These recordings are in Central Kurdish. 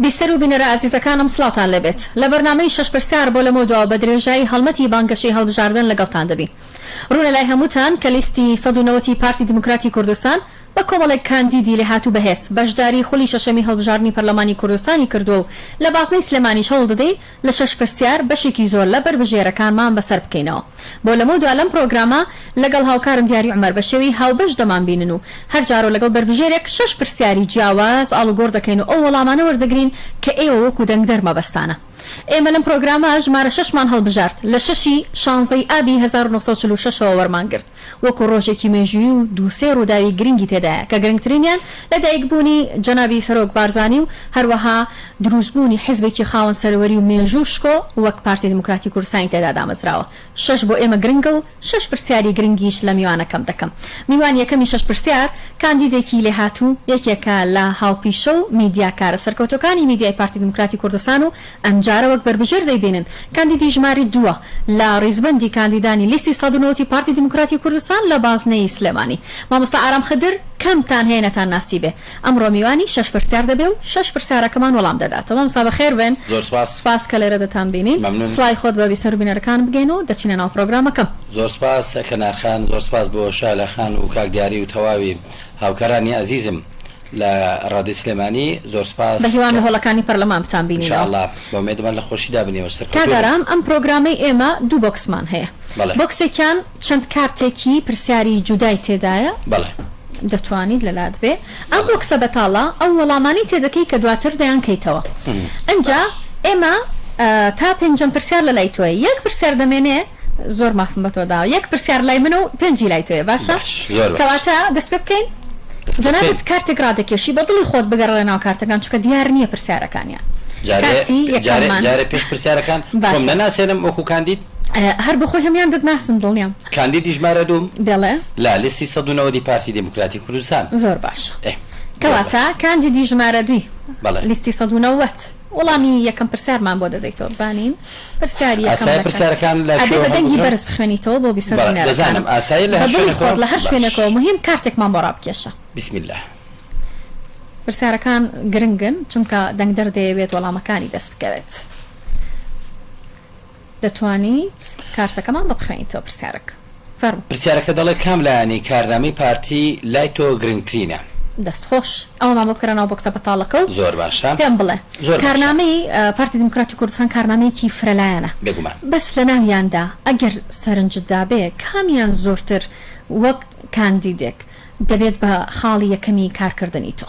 بیسەر و بینەرە ئازیزەکانم سڵاتان لەبێت لە بەرنامەی شەش پرسیار بۆ لەمەوە بە درێژایی هەڵمەتی بانگەشەی هەڵبژاردن لەگەڵتان دەبین. ڕوونە لای هەمووتان کە لیستی 190 پارتی دیموکراتی کوردستان بە کۆمەڵێک کاندیدی لێ هاتوو بەهێز بەشداری خولی شەشەمی هەڵبژاردننی پەرلەمانی کوردستانی کردو و لە بازنەی سلێمانیش هەوڵ دەدەین لە شەش پرسیار بەشێکی زۆر لە بربژێرەکانمان بەسەر بکەینەوە. بۆ لەمە دو لەم پرۆگرامە لەگەڵ هاوکارم دیاری عومەر بە شێوەی هاوبەش دەمان بینن و هەر جارۆ لەگەڵ بربژێرێک شەش پرسیاری جیاواز ئاڵوگۆڕ دەکەین و ئەو وەڵامانە وەردەگرین کە ئێوە وەکو دەنگدەر مەبەستانە. ئێمە لەم پرۆگرامە ژمارە 6مان هەڵبژارد لە 6 شانزەی ئابی 1946ەوە وەرمان گرت وەکو ڕۆژێکی مێژووی و دووسێ ڕووداوی گرنگی تێدایە کە گرنگترینیان لە دایکبوونی جەنابی سەرۆک بارزانی و هەروەها دروستبوونی حیزبێکی خاوەن سەروەری و مێژوو شکۆ وەک پارتی دیموکراتی کوردستانی تێدا دامەزراوە. 6 بۆ ئێمە گرنگە و 6 پرسیاری گرنگیش لە میوانەکەم دەکەم. میوان یەکەمی 6 پرسیار کاندیدێکی لێ هاتوو یەکێکە لە هاوپیشە و میدیاکارە سەرکەوتەکانی میدیای پارتی دیموکراتی کوردستان و ئەمجارە وەک بربژێر دەیبێنن کاندیدی ژماری 2 لە ڕیزبەندی کاندیدانی لیستی 190 پارتی دیموکراتی کوردستان لە بازنەی سلێمانی. مامۆستا ئارام خدر کەمتان هێنەتان ناسیبێ. ئەمڕۆ میوانی 6 پرسیار دەبێ و 6 پرسیارەکەمان وەڵام دەداتەوە. مامۆستا بەخێر بن. زۆر سپاس کە لێرە دەتان بینین. سڵای خۆت بە بیسەر و بینەرەکان بگەین و دەچینە ناو پرۆگرامەکەم. زۆر سپاس کەنارخان، زۆر سپاس بۆ شالە خان و کاک دیاری و تەواوی هاوکارانی عزیزم لە ڕادیۆ سلێمانی. زۆر سپاس بەهیوان لە هۆڵەکانی پەرلەمان بتان بینین. انشاءالله بەومێدمان لە خۆشیدا بنێەوە سەرکەوتوو. کاگەرام ئەم پرۆگرامەی ئێمە دوو بۆکسمان هەیە. بۆکسێکیان چەند کارتێکی پرسیاری جودای تێدایە. بەڵێ دەتوانیت لەلات بێ. ئەم بۆکسە بەتاڵە ئەو وەڵامانی تێدەکەی کە دواتر دەیان کەیتەوە. ئەنجا ئێمە تا پێنجەم پرسیار لە لای تۆی یەک پرسیار دەمێنێ زۆر مافم بە تۆدا یەک پرسیار لای من و پێنجی لای تۆیە. باشە کەواتە دەست پێ بکەین. جەنابەت کارتێک ڕادەکێشی بە دڵی خۆت بگەڕە لە ناو کارتەکان چونکە دیار نییە پرسیارەکانیان. جارێ پێش پرسیارەکان خۆم نەناسێنم وەکو کاندید هەر بەخۆی هەمیان دەتناسم دڵنیام. کاندیدی ژمارە 2 دەڵێ لا لیستی 190 پارتی دیموکراتی کوردستان. زۆر باشە. کەواتە کاندیدی ژمارە 2 لیستی 190 وەڵامی یەکەم پرسیارمان بۆ دەدەیتەوە بزانین. پرسیاری پرسیارەکان لە بەدەنگی بەرز بخوێنیتەوە بۆ بیسەر دەزانم ئاسایی لە هەر شوێنێکەوە مهم کارتێکمان بۆ ڕابکێشە. بسم الله. پرسیارەکان گرنگن چونکە دەنگدەر دەیەوێت وەڵامەکانی دەست بکەوێت. دەتوانیت کارتەکەمان بە بخوێنیتەوە پرسیارەکە. پرسیارەکە دەڵێ کام لایەنی کارنامەی پارتی لای تۆ گرنگترینە؟ دەستخۆش ئەومان بکەنەوە بۆکسە بەتاڵەکە و زۆر باشە پێم بڵێ کارنامەی پارتی دیموکراتی کوردستان کارنامەیەکی فرەلایەنە بێگومان بەس لە ناویاندا ئەگەر سەرنجتدا بێ کامیان زۆرتر وەک کاندیدێک دەبێت بە خاڵی یەکەمی کارکردنی تۆ.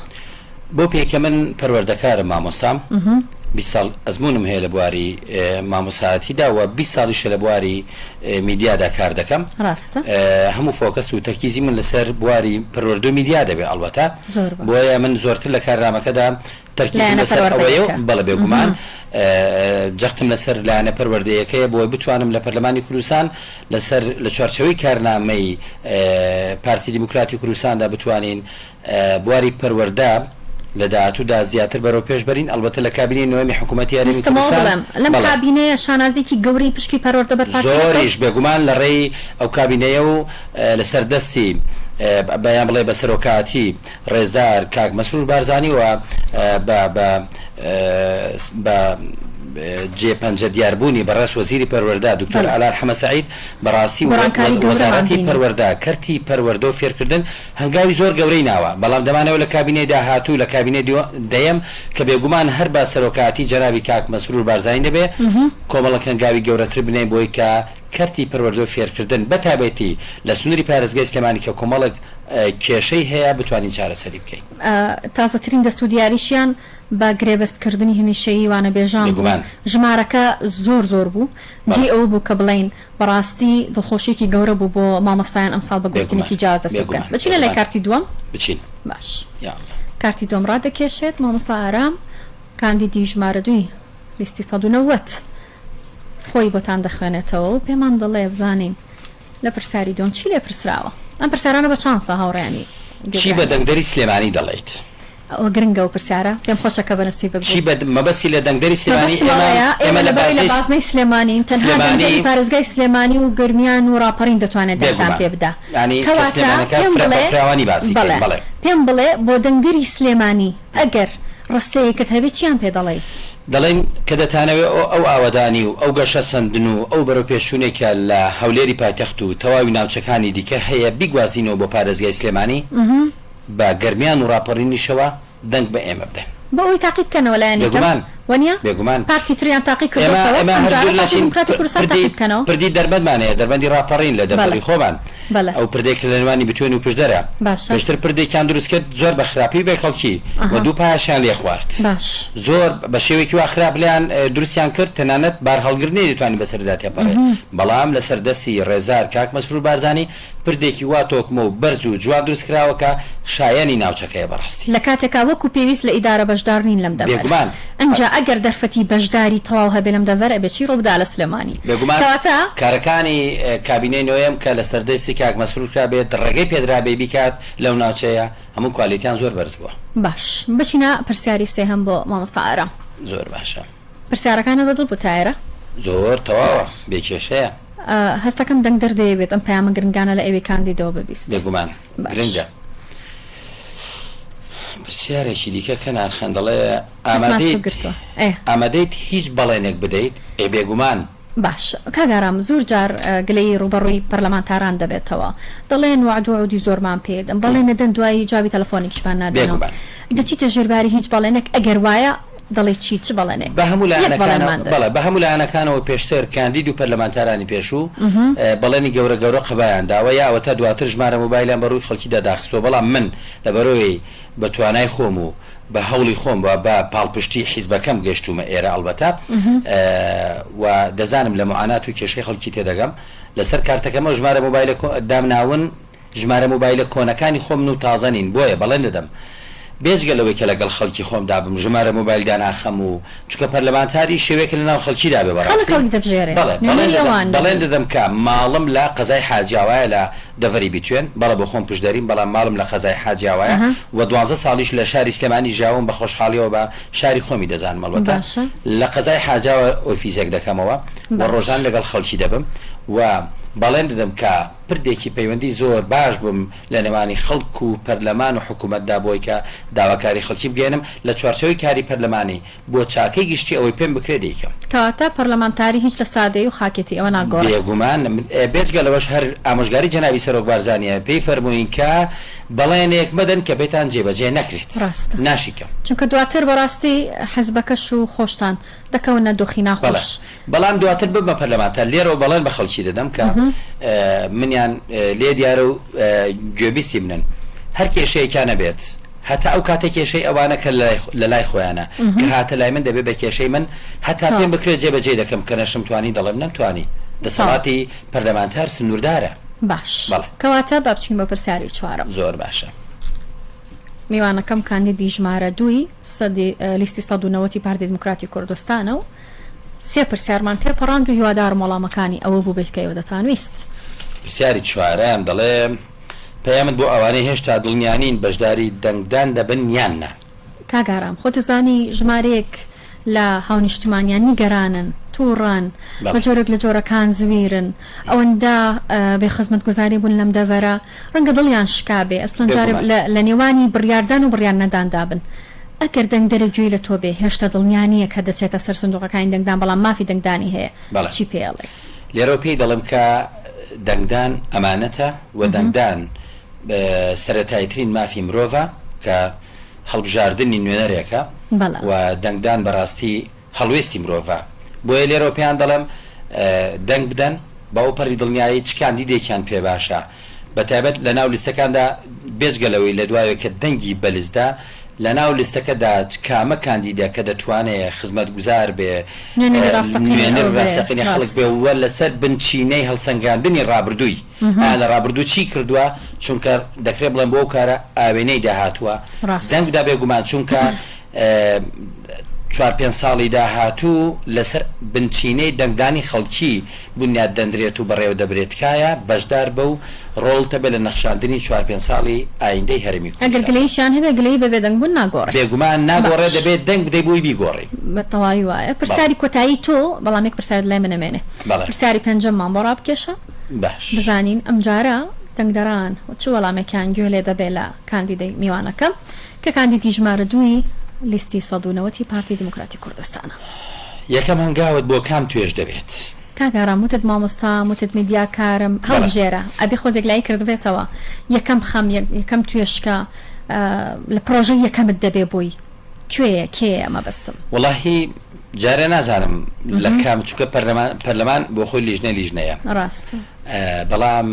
بۆ پێکە من پەروەردەکارم مامۆستام 20 ساڵ ئەزمونم هەیە لە بواری مامۆسایەتیدا و 20 ساڵیشە لە بواری میدیادا کار دەکەم. ڕاستە هەموو فۆکەس و تەرکیزی من لەسەر بواری پەروەردە میدیا دەبێت ئەڵبەتە بۆیە من زۆرتر لە کارنامەکەدا تەرکیزم لەسەر ئەوەیە بەڵێ بێگومان جەختم لەسەر لایەنە پەروەردەیەکەیە بۆ بتوانم لە پەرلەمانی کوردستان لەسەر لە چوارچەوەی کارنامەی پارتی دیموکراتی کوردستاندا بتوانین بواری پەروەردە لە داهاتوودا زیاتر بەرەو پێش بەرین ئەلبەتە لە کابینەی نوێمی حکوومەتی یاریمی کوردستان لەم کابینەیە شانازێکی گەورەی پشکی پەروەردە بەرپارێ زۆریش بێگومان لە ڕێی ئەو کابینەیە و لەسەر دەستی بەیان بڵێ بە سەرۆکاتی ڕێزدار کاک مەسرور بارزانی و بە جێپەنجە دیاربوونی بەڕاست وەزیری پەروەردە دکتۆر ئالار حەمە سەعید بەڕاستی وەزارەتی پەروەردە کەرتی پەروەردە و فێرکردن هەنگاوی زۆر گەورەی ناوە بەڵام دەمانەوە لە کابینەی داهاتوو لە کابینەی دەیەم کە بێگومان هەر بە سەرۆکاتی جەنابی کاک مەسرور بارزانی دەبێ کۆمەڵک هەنگاوی گەورەتر بنێ بۆی کە کەرتی پەروەردە و فێرکردن بەتابەتی لە سنووری پارێزگای سلێمانی کە کۆمەڵک کێشەی هەیە بتوانین چارەسەری بکەین. تازەترین دەست و دیاریشیان بە گرێبەستکردنی هەمیشەیی وانە بێژان ژمارەکە زۆر بوو جێ ئەوە بوو کە بڵین بەڕاستی دڵخۆشیێکی گەورە بوو بۆ مامۆستایان ئەمساڵ بە گوتنێکی جیاواز دەست بکەن. بچینە لای کارتی دووەم بچین. باش کارتی دووەم ڕادەکێشێت. مامۆستا ئارام کاندیدی ژمارە 2 لیستی 190 خۆی بۆتان دەخوێنێتەوە و پێمان دەڵێ بزانین لە پرسیاری دوم چی لێ پرسراوە. ئەم پرسیارانە بە چانسە هاوڕێنی چی بە دەنگدەری سلێمانی دەڵێیت؟ ئەوە گرنگە و پرسیارە پێم خۆشەکە بەنسیب بگوت. چی مەبەستی لە دەنگدەری سلێمانی ئێمە لە بازنەی سلێمانین تەنها دەنگدەری پارێزگای سلێمانی و گرمیان و ڕاپەڕین دەتوانێت دەرتان پێ بدا. کەواتە پێم بڵێ بۆ دەنگدەری سلێمانی ئەگەر ڕستەیەکت هەبێت چیان پێ دەڵێ دەڵێن کە دەتانەوێت ئەو ئاوادانی و ئەو گەشە سندن و ئەو بەرەو پێشوونێکە لە هەولێری پایتەخت و تەواوی ناوچەکانی دیکە هەیە بیگوازینەوە بۆ پارێزگای سلێمانی بە گەرمیان و ڕاپەڕینیشەوە دەنگ بە ئێمە بدەن بە ئەوی تاقی بکەنەوە لایەنێکم وانە بێگومان پارتی تریان تاقی کردەوە پردی دەربەتمانەیە دەربەندی ڕاپەڕین لە دەبەری خۆمان ئەو پردێک لە نێوانی بتوێن و پشدەرە بەشتر پردێکیان دروست کرد زۆر بە خراپی بێ خەڵکی و دوو پایشیان لێ خوارد زۆر بە شێوێکی وا خراپلیان دروستیان کرد تەنانەت بار هەڵگرنی دەتوانانی بەسەردا تێپەڕێ بەڵام لە سەردەستی ڕێزار کاک مەسرور بارزانی پردێکی وا تۆکمە و بەرز و جوان دروست کراوەکە شایانی ناوچەکەیە بەڕاستی لە کاتێکا وەکو پێویست لە ئیدارە بەشدار نین لەم دەبێت ئەنجا ئەگەر دەرفەتی بەشداری تەواو هەبێ لەم دەڤەرە بێچی ڕۆبدا لە سلێمانی بێگومانکەواتە کارەکانی کابینەی نوێم کە لە سەردەستی کاک مەسرور کرابێت ڕێگەی پێدرابێ بیکات لەو ناوچەیە هەموو کوالیتیان زۆر بەرز بووە باش بچینە پرسیاری سێهەم بۆ مامۆستا ئارام زۆر باشە پرسیارەکانە بەدڵ بوو تایرە زۆر تەواوە بێکێشەیە هەستەکەم دەنگ دەردەیەوێت ئەم پەیامە گرنگانە لە ئێوەی کاندیدەوە ببیست بێگومان گرنگە پرسیارێکی دیکە کە نارخەندەڵێ ئامادەیت هیچ بەڵێنێک بدەیت بێگومان باش کاگارام زۆر جار گلەی ڕوبەڕووی پەرلەمانتاران دەبێتەوە دەڵێن وعدوعودی زۆرمان پێدەم بەڵێنە دەن دوایی جوابی تەلەفۆنێکیشمان نادێنەوە دەچیتە ژێرباری هیچ بەڵێنێک ئەگەر وایە دەڵێ چ بەڵێنێ بە هەموو لایەنەکانەوە پێشتر کاندید و پەرلەمانتارانی پێشوو بەڵێنی گەورە گەورە قەبایان داوە یاوە تا دواتر ژمارە مۆبایلیان بەڕووی خەڵکی دەداخستەوە بەڵام من لە بەرەوەی بە توانای خۆم و بە هەوڵی خۆم بە پاڵپشتی حیزبەکەم گەشتومە ئێرە ئەڵبەتە و دەزانم لە معانات و کێشەی خەڵکی تێدەگەم لەسەر کارتەکەمە ژمارە مۆبایلە دامناون ژمارە مۆبایلە کۆنەکانی خۆم و تازەنین بۆیە بەڵێن دەدەم بێجگەلەوەی کە لەگەڵ خەڵکی خۆم دابم ژمارە مۆبایلدا ناخەم و چکە پەرلەمانتاری شێوەیەک لەناو خەڵکیدا بێ بەڵێن دەدەم کە ماڵم لە قەزای حاجیاوایە لە دەڤەری بیتوێن بەڵە بۆ خۆم پشدەریم بەڵام ماڵم لە قەزای حاجیاوایە و 12 ساڵیش لە شاری سلێمانی ژیاوم بە خۆشحاڵیەوە بە شاری خۆمی دەزانم مەڵبەتە لە قەزای حاجیاوە ئۆفیسێک دەکەمەوە و ڕۆژان لەگەڵ خەڵکی دەبم و بەڵێن دەدەم کە پردێکی پەیوەندی زۆر باش بووم لە نێوانی خەڵک و پەرلەمان و حکوومەتدا بۆی کە داواکاری خەڵکی بگەێنم لە چوارچەوەی کاری پەرلەمانی بۆ چاکەی گشتی ئەوەی پێم بکرێ دەیکەم کەواتە پەرلەمانتاری هیچ لە سادەی و خاکێتی ئەوە ناگۆڕێت بێگومان بێجگەلەوەش هەر ئامۆژگاری جەنابی سەرۆک بارزانیە پێی فەرمووین کە بەڵێنێک مەدەن کە بێتان جێبەجێ نەکرێت ناشیکەم چونکە دواتر بەڕاستی حەزبەکەش و خۆشتان دەکەونە دۆخی ناخۆش بەڵام دواتر ببمە پەرلەمانتار لێرەوە بەڵێن بە خەڵکی دەدەم کە منیان لێ دیارە و گوێبیستی منن هەر کێشەیەکیانە بێت هەتا ئەو کاتە کێشەی ئەوانە کە لە لای خۆیانە کە هاتە لای من دەبێت بە کێشەی من هەتا پێم بکرێت جێبەجێ دەکەم کە نەشم توانی دەڵێم نەمتوانی دەسەڵاتی پەرلەمانتار سنووردارە باش کەواتە با بچین بە پرسیاری چوارەم زۆر باشە میوانەکەم کاندیدی ژمارە دوی لیستی 190 پارتی دموکراتی کوردستانە و سێ پرسیارمان تێپەڕاند و هیوادارم وەڵامەکانی ئەوە بوو بێت کە ئێوە دەتانویست پرسیاری چوارەم دەڵێ پەیامت بۆ ئەوانەی هێشتا دڵنیانین بەشداری دەنگدان دەبن یاننا کاگارام خۆ دەزانی ژمارەیەک لە هاونیشتمانیان نیگەرانن تووڕان بە جۆرێک لە جۆرەکان زویرن ئەوەندا بێ خزمەتگوزاری بوون لەم دەڤەرە ڕەنگە دڵیان شکابێ ئەسڵەن جارێ لە نێوانی بڕیاردان و بڕیار نەداندا بن ئەگەر دەنگ دەرەگوێی لە تۆ بێ هێشتا دڵنیانیە کە دەچێتە سەر سندوقەکانی دەنگدان بەڵام مافی دەنگدانی هەیە چی پێڵێ لێرە پێی دەڵم کە دەنگدان ئەمانەتە و دەنگدان سەرەتایترین مافی مرۆڤە کە هەڵبژاردننی نوێنەرێکە و دەنگدان بەڕاستی هەڵوێستی مرۆڤە بۆیە لێرە پێیان دەڵم دەنگ بدەن باو پەری دڵنیایی چ کاندیدێکیان پێ باشە بەتایبەت لە ناو لیستەکاندا بێجگەلەوەی لە دوایە کە دەنگی بەلزدا لە ناو لیستەکەدا کامە کاندیدا کە دەتوانێت خزمەت گوزار بێ نوێنەر ڕاستەقینی خەڵک بێ وە لەسەر بنچینەی هەڵسەنگاندنی ڕابردووی لە ڕابردوو چی کردووە چونکە دەکرێت بڵێن بۆ کارە ئاوێنەی داهاتووە دەنگدا بێگومان چونکە 4-5 ساڵی داهاتوو لەسەر بنچینەی دەنگدانی خەڵکی بنیاد دەندرێت و بەڕێوە دەبرێتکایە بەشدار بە و ڕۆڵتە بێ لە نەخشاندنی 4-5 ساڵی ئایندەی هەرمی ئەگەر گلەیشیان هەبێ گلەی بەبێ دەنگ بوون ناگۆڕێ بێگومان ناگۆڕێ دەبێت دەنگ بدەی بۆی بیگۆڕی بەتەواوی وایە پرسیاری کۆتایی تۆ بەڵامێک پرسیارت لای منەمێنێ پرسیاری پێنجەممان بۆ ڕابکێشە باش بزانین ئەمجارە دەنگدەران چ وەڵامێکیان گوێ لێ دەبێت لە کاندیدەی میوانەکەم کە کاندیدی ژمارە دووی لیستی 190 پارتی دموکراتی کوردستانە. یەکەم هەنگاوت بۆ کام توێژ دەبێت؟ کاگەڕام وتت مامۆستا وتت میدیاکارم هەڵبژێرە ئەبێ خۆدێک لای کردبێتەوە یەکەم خەم یەکەم توێشکە لە پرۆژە یەکەمت دەبێ بووی کوێیە کێ ئەمە بەستم وەڵاهی جارێ نازانم لە کام چووکە پەرلەمان بۆ خۆی لیژنەیە ڕاست بەڵام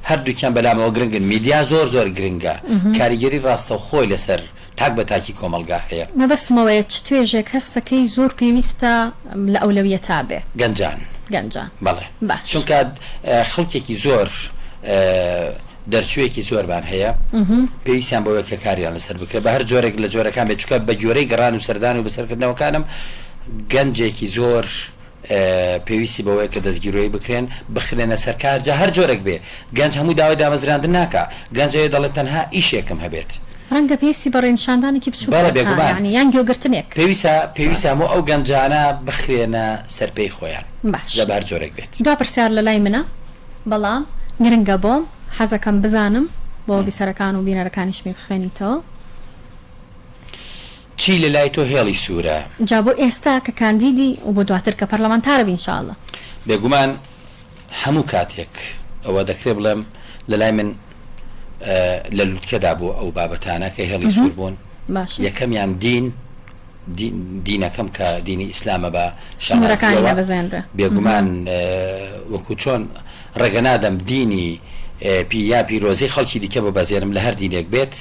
هەردووکیان بەلامەوە گرنگن میدیا زۆر گرنگە کاریگەری ڕاستە خۆی لەسەر تاک بە تاکی کۆمەلگا هەیە مەبەستمەوەیە چ توێژێک هەستەکەی زۆر پێویستە لە ئەولەویەتا بێ گەنجان بەڵێ چونکە خەڵکێکی زۆر دەرچوویەکی زۆربان هەیە پێویستیان بەوەی کە کاریان لەسەر بکرێت بە هەر جۆرێک لە جۆرەکان بێت چونکە بە جۆرەی گەڕان و سەردان و بەسەرکردنەوەکانم گەنجێکی زۆر پێویستی بەوەی کە دەستگیرۆی بکرێن بخرێنە سەرکار جا هەر جۆرێک بێ گەنج هەموو داوای دامەزراندن ناکە گەنجەیە دەڵێت تەنها ئیشێکم هەبێت ڕەنگە پێویستی بە ڕێنشاندانێکی بچووکە یان گوێگرتنێک پێویستە هەموو ئەو گەنجانە بخرێنە سەرپێی خۆیان باش لە بەر جۆرێک بێت دوا پرسیار لە لای منە بەڵام گرنگە بۆم حەزەکەم بزانم بۆ بیسەرەکان و بینەرەکانیشمی بخوێنیتەوە چی لە لای تۆ هێڵی سوورە جا بۆ ئێستا کە کاندیدی و بۆ دواتر کە پەرلەمانتارە بین ئینشاءڵڵا بێگومان هەموو کاتێک ئەوە دەکرێت بڵێم لە لای من لە لووتکەدا بوو ئەو بابەتانە کە هێڵی سوور بوون یەکەمیان دینەکەم کە دینی ئیسلامە بە شانەکانی بەزێنرە بێگومان وەکو چۆن ڕێگە نادەم دینی یا پیرۆزی خەڵکی دیکە ببەزێنم لە هەر دینێک بێت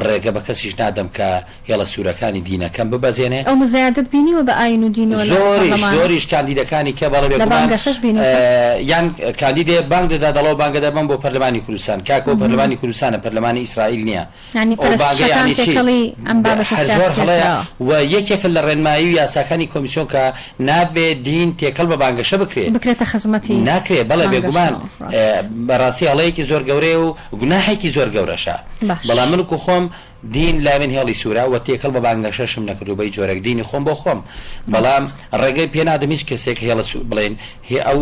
ڕێگە بە کەسیش نادەم کە هێڵە سوورەکانی دینەکەم ببەزێنێ ئەو مزایدت بینیوە بە ئاین و دین زۆریش کاندیدەکانی کە بەڵێ یان کاندیدێ بانگ دەدا دەڵەوە بانگە دەبم بۆ پەرلەمانی کوردستان کاکە و پەرلەمانی کوردستانە پەرلەمانی ئیسرائیل نییە و یەکێکە لە ڕێنمایی و یاساکانی کۆمیسیۆن کە نابێت دین تێکەڵ بە بانگەشە بکرێتە خزمەتی ناکرێت بەڵێ بێگومان بەڕاستی هەڵەیەکی زۆر گەورەیە و گوناحێکی زۆر گەورەشە بەڵام من و خۆم دین لا من هێڵی سوورە و تێکەڵ بە بانگەشەشم نەکردو بەی جۆرەك دینی خۆم بۆ خۆم بەڵام ڕێگەی پێ نادەم هیچ کەسێک هێڵە بڵێن ئەو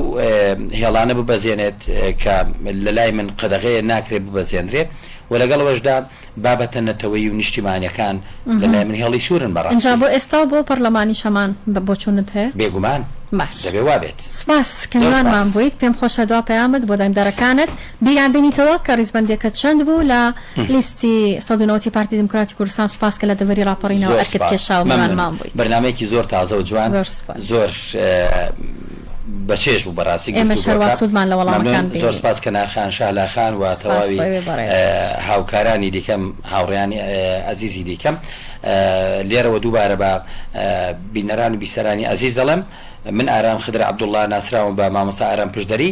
هێڵانە ببەزێنێت کە لە لای من قەدەغەیە ناکرێت ببەزێنرێ و لەگەڵەوەشدا بابەتە نەتەوەی و نیشتیمانیەکان لە لای من هێڵی سوورن بەڕاستی بۆ ئێستا بۆ پەرلەمانی شەمان بۆ چوونت هەیە بێگومان دەبێ وابێت سپاس کەنوانمان بوویت پێم خۆشە دوا پەیامت بۆ دەنگدەرەکانت بیان بینیتەوە کە ڕیزبەندێکە چەند بوو لە لیستی 190 پارتی دموکراتی کوردستان سپاس کە لە دەوەری راپەڕینەوە ئەکرد کێشاومان بوویت بەرنامەیەکی زۆر تازە و جوان زۆر بەچێش بوو بەڕاستی ئێمە شەرواسوودمان لە وەڵامەکان زۆر سپاس کەنارخان شالاخان و تەواوی هاوکارانی دیکەم هاوڕێیانی عەزیزی دیکەم لێرەوە دووبارە بە بینەران و بیسەرانی عەزیز دەڵێم من ئارام خدر عەبدوڵڵا ناسراوم بە مامۆستا ئارام پشدەری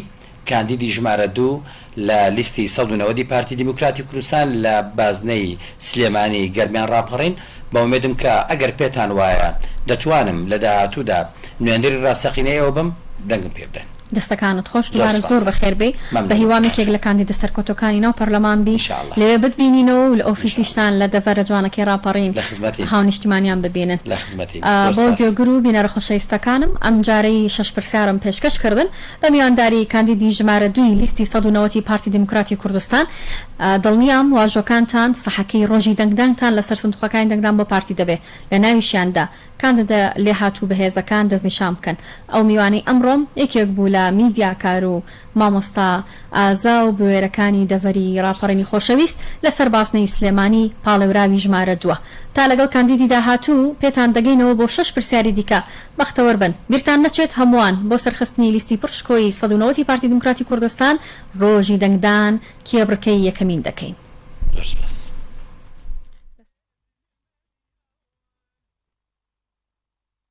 کاندیدی ژمارە 2 لە لیستی 190 پارتی دموکراتی کوردستان لە بازنەی سلێمانی گەرمیان ڕاپەڕین بەومێدم کە ئەگەر پێتان وایە دەتوانم لە داهاتوودا نوێنەری ڕاستەقینەیەوە بم دەنگم پێ بدەن دەستەکانت خۆش دوبارە زۆر بەخێر بێ بە هیوامێکێک لە کاندیدە سەرکۆتەکانی ناو پەرلەمان بی لێوێ بتبینینەوە و لە ئۆفیسیشتان لە دەڤەرە جوانەکەی ڕاپەڕین هاو نیشتیمانیان ببینن بۆ گوێگر و بینەرە خۆشەویستەکانم ئەم جارەی 6 پرسیارم پێشکەش کردن بە میوانداری کاندیدی ژمارە 2 لیستی 190 پارتی دموکراتی کوردستان دڵنیام واژۆکانتان سەحەکەی ڕۆژی دەنگدانتان لەسەر سندوقەکانی دەنگدان بۆ پارتی دەبێ لە ناویشیاندا کاندیدە لێ هاتوو بەهێزەکان دەستنیشان بکەن ئەو میوانی ئەمڕۆم یەکێک بوو لە میدیاکار و مامۆستا ئازا و بوێرەکانی دەڤەری ڕاپەڕینی خۆشەویست لەسەر باسنەی سلێمانی پاڵێوراوی ژمارە 2 تا لەگەڵ کاندیدی داهاتوو پێتان دەگەینەوە بۆ 6 پرسیاری دیکە بەختەوەر بن بیرتان نەچێت هەمووان بۆ سەرخستنی لیستی پڕشکۆی 190 پارتی دموکراتی کوردستان ڕۆژی دەنگدان کێبڕکەی یەکەمین دەکەین.